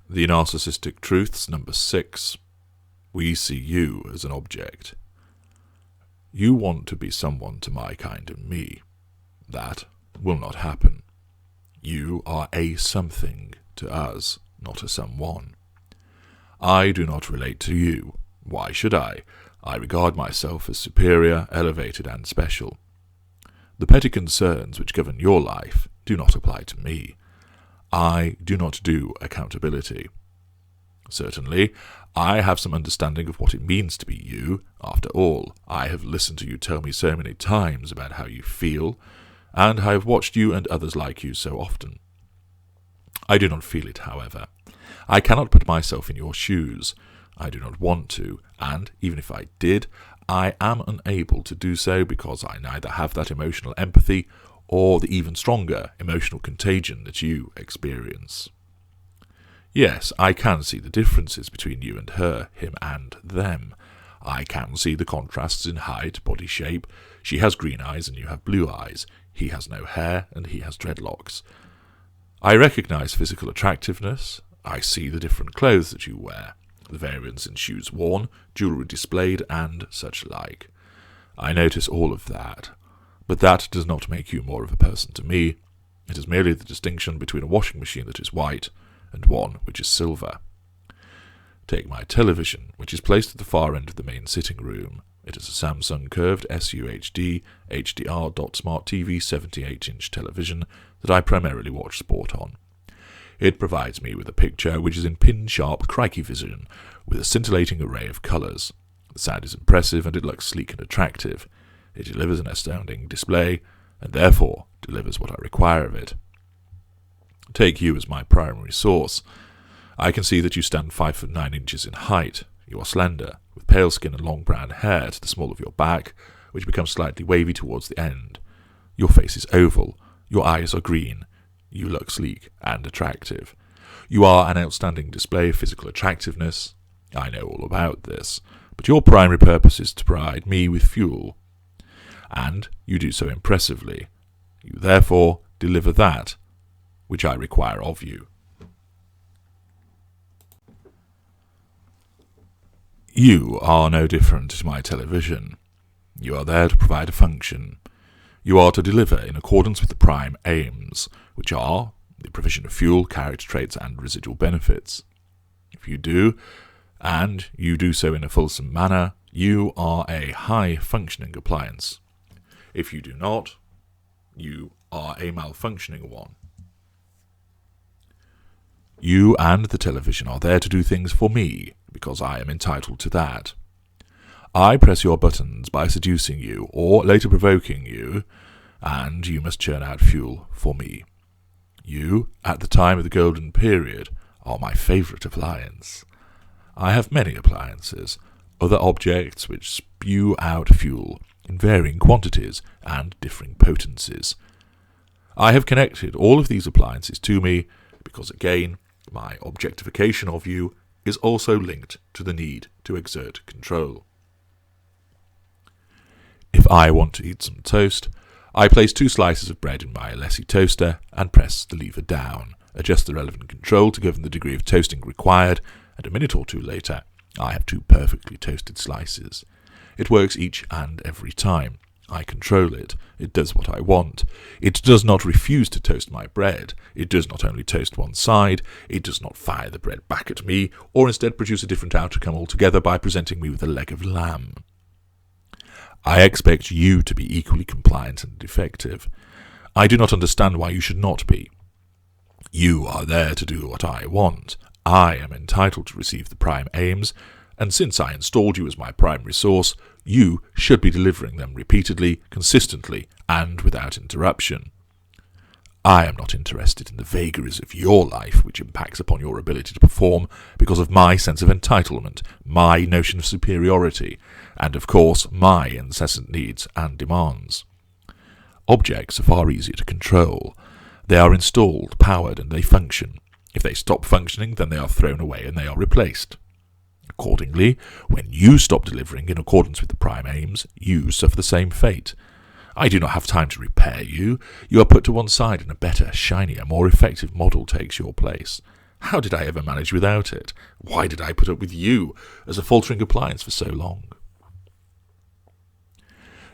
The Narcissistic Truths No. 6. We see you as an object. You want to be someone to my kind of me. That will not happen. You are a something to us, not a someone. I do not relate to you. Why should I? I regard myself as superior, elevated, and special. The petty concerns which govern your life do not apply to me. I do not do accountability. Certainly, I have some understanding of what it means to be you. After all, I have listened to you tell me so many times about how you feel, and I have watched you and others like you so often. I do not feel it, however. I cannot put myself in your shoes. I do not want to, and even if I did, I am unable to do so because I neither have that emotional empathy or the even stronger emotional contagion that you experience. Yes, I can see the differences between you and her, him and them. I can see the contrasts in height, body shape. She has green eyes and you have blue eyes. He has no hair and he has dreadlocks. I recognize physical attractiveness. I see the different clothes that you wear, the variance in shoes worn, jewellery displayed, and such like. I notice all of that. But that does not make you more of a person to me. It is merely the distinction between a washing machine that is white and one which is silver. Take my television, which is placed at the far end of the main sitting room. It is a Samsung curved SUHD HDR.Smart TV 78-inch television that I primarily watch sport on. It provides me with a picture which is in pin-sharp crikey vision with a scintillating array of colours. The sound is impressive and it looks sleek and attractive. It delivers an astounding display, and therefore delivers what I require of it. Take you as my primary source. I can see that you stand 5'9" in height. You are slender, with pale skin and long brown hair to the small of your back, which becomes slightly wavy towards the end. Your face is oval. Your eyes are green. You look sleek and attractive. You are an outstanding display of physical attractiveness. I know all about this, but your primary purpose is to provide me with fuel. And you do so impressively. You therefore deliver that which I require of you. You are no different to my television. You are there to provide a function. You are to deliver in accordance with the prime aims, which are the provision of fuel, character traits, and residual benefits. If you do, and you do so in a fulsome manner, you are a high-functioning appliance. If you do not, you are a malfunctioning one. You and the television are there to do things for me, because I am entitled to that. I press your buttons by seducing you, or later provoking you, and you must churn out fuel for me. You, at the time of the golden period, are my favourite appliance. I have many appliances, other objects which spew out fuel in varying quantities and differing potencies. I have connected all of these appliances to me because, again, my objectification of you is also linked to the need to exert control. If I want to eat some toast, I place 2 slices of bread in my Alessi toaster and press the lever down, adjust the relevant control to govern the degree of toasting required, and a minute or two later, I have 2 perfectly toasted slices. It works each and every time. I control it. It does what I want. It does not refuse to toast my bread. It does not only toast one side. It does not fire the bread back at me, or instead produce a different outcome altogether by presenting me with a leg of lamb. I expect you to be equally compliant and effective. I do not understand why you should not be. You are there to do what I want. I am entitled to receive the prime aims, and since I installed you as my primary source, you should be delivering them repeatedly, consistently, and without interruption. I am not interested in the vagaries of your life which impacts upon your ability to perform because of my sense of entitlement, my notion of superiority, and of course my incessant needs and demands. Objects are far easier to control. They are installed, powered, and they function. If they stop functioning, then they are thrown away and they are replaced. Accordingly, when you stop delivering in accordance with the prime aims, you suffer the same fate. I do not have time to repair you. You are put to one side and a better, shinier, more effective model takes your place. How did I ever manage without it? Why did I put up with you as a faltering appliance for so long?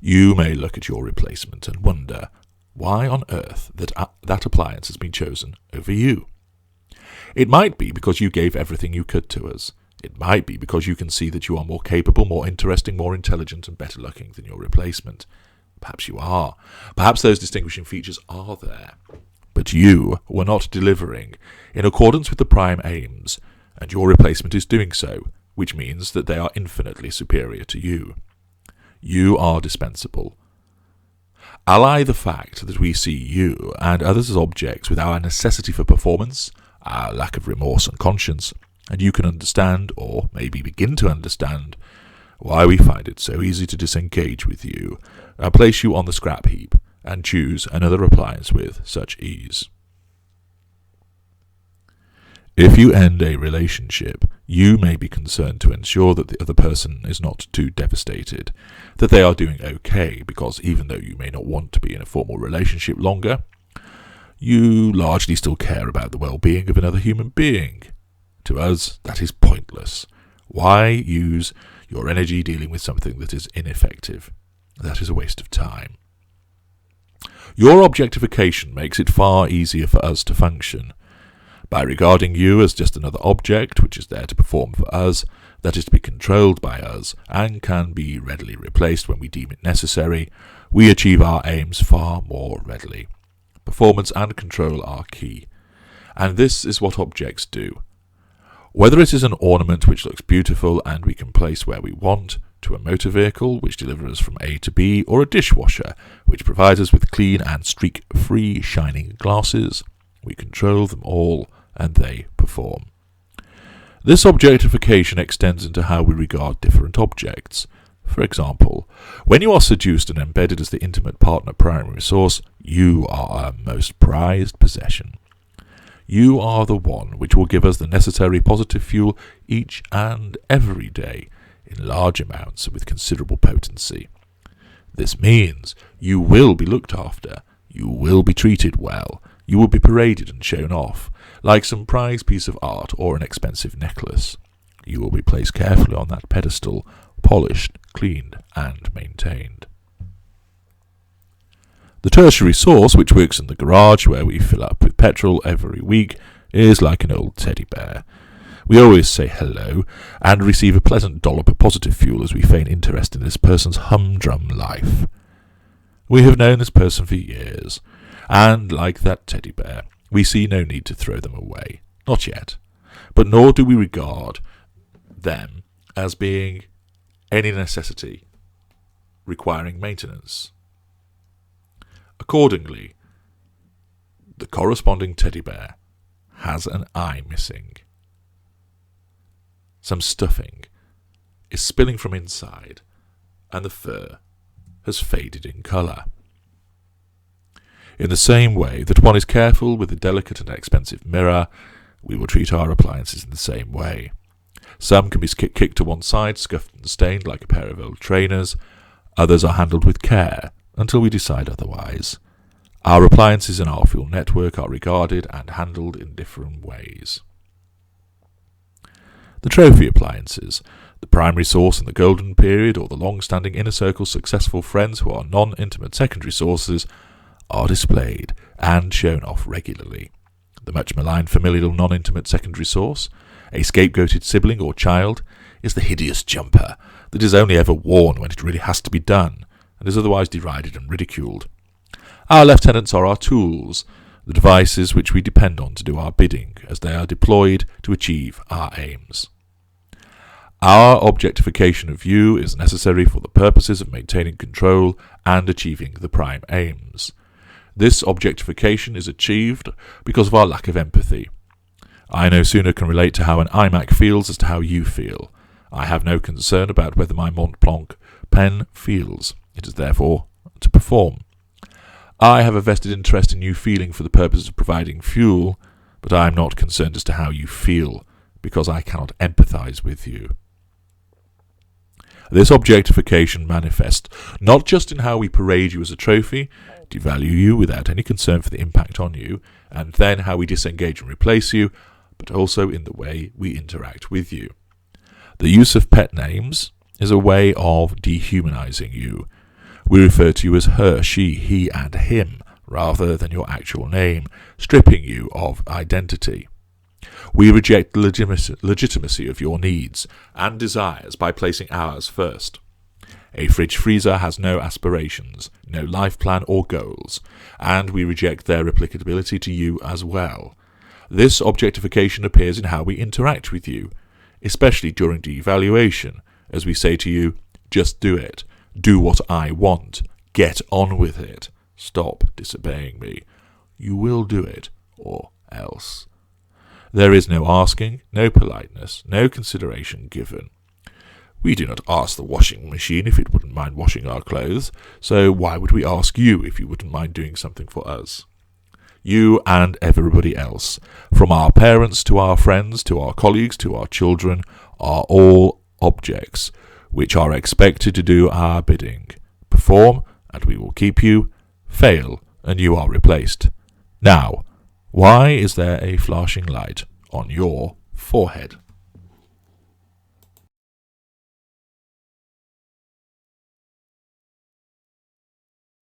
You may look at your replacement and wonder why on earth that appliance has been chosen over you. It might be because you gave everything you could to us. It might be because you can see that you are more capable, more interesting, more intelligent, and better looking than your replacement. Perhaps you are. Perhaps those distinguishing features are there. But you were not delivering in accordance with the prime aims, and your replacement is doing so, which means that they are infinitely superior to you. You are dispensable. Ally the fact that we see you and others as objects with our necessity for performance, our lack of remorse and conscience, and you can understand, or maybe begin to understand, why we find it so easy to disengage with you, and place you on the scrap heap, and choose another appliance with such ease. If you end a relationship, you may be concerned to ensure that the other person is not too devastated, that they are doing okay, because even though you may not want to be in a formal relationship longer, you largely still care about the well-being of another human being. To us, that is pointless. Why use your energy dealing with something that is ineffective? That is a waste of time. Your objectification makes it far easier for us to function. By regarding you as just another object which is there to perform for us, that is to be controlled by us, and can be readily replaced when we deem it necessary, we achieve our aims far more readily. Performance and control are key, and this is what objects do. Whether it is an ornament which looks beautiful and we can place where we want, to a motor vehicle which delivers us from A to B, or a dishwasher which provides us with clean and streak-free shining glasses, we control them all and they perform. This objectification extends into how we regard different objects. For example, when you are seduced and embedded as the intimate partner primary source, you are our most prized possession. You are the one which will give us the necessary positive fuel each and every day, in large amounts and with considerable potency. This means you will be looked after, you will be treated well, you will be paraded and shown off, like some prized piece of art or an expensive necklace. You will be placed carefully on that pedestal, polished, cleaned, and maintained. The tertiary source, which works in the garage where we fill up with petrol every week, is like an old teddy bear. We always say hello, and receive a pleasant dollop of positive fuel as we feign interest in this person's humdrum life. We have known this person for years, and, like that teddy bear, we see no need to throw them away. Not yet. But nor do we regard them as being any necessity requiring maintenance. Accordingly, the corresponding teddy bear has an eye missing. Some stuffing is spilling from inside, and the fur has faded in colour. In the same way that one is careful with a delicate and expensive mirror, we will treat our appliances in the same way. Some can be kicked to one side, scuffed and stained like a pair of old trainers. Others are handled with care, until we decide otherwise. Our appliances in our fuel network are regarded and handled in different ways. The trophy appliances, the primary source in the golden period, or the long-standing inner circle successful friends who are non-intimate secondary sources, are displayed and shown off regularly. The much maligned familial non-intimate secondary source, a scapegoated sibling or child, is the hideous jumper that is only ever worn when it really has to be done, and is otherwise derided and ridiculed. Our lieutenants are our tools, the devices which we depend on to do our bidding, as they are deployed to achieve our aims. Our objectification of you is necessary for the purposes of maintaining control and achieving the prime aims. This objectification is achieved because of our lack of empathy. I no sooner can relate to how an iMac feels as to how you feel. I have no concern about whether my Mont Blanc pen feels. It is therefore to perform. I have a vested interest in you feeling for the purpose of providing fuel, but I am not concerned as to how you feel, because I cannot empathise with you. This objectification manifests not just in how we parade you as a trophy, devalue you without any concern for the impact on you, and then how we disengage and replace you, but also in the way we interact with you. The use of pet names is a way of dehumanizing you. We refer to you as her, she, he, and him, rather than your actual name, stripping you of identity. We reject the legitimacy of your needs and desires by placing ours first. A fridge freezer has no aspirations, no life plan or goals, and we reject their applicability to you as well. This objectification appears in how we interact with you, especially during devaluation, as we say to you, just do it, do what I want, get on with it, stop disobeying me. You will do it, or else. There is no asking, no politeness, no consideration given. We do not ask the washing machine if it wouldn't mind washing our clothes, so why would we ask you if you wouldn't mind doing something for us? You and everybody else, from our parents to our friends to our colleagues to our children, are all objects which are expected to do our bidding. Perform, and we will keep you. Fail, and you are replaced. Now, why is there a flashing light on your forehead?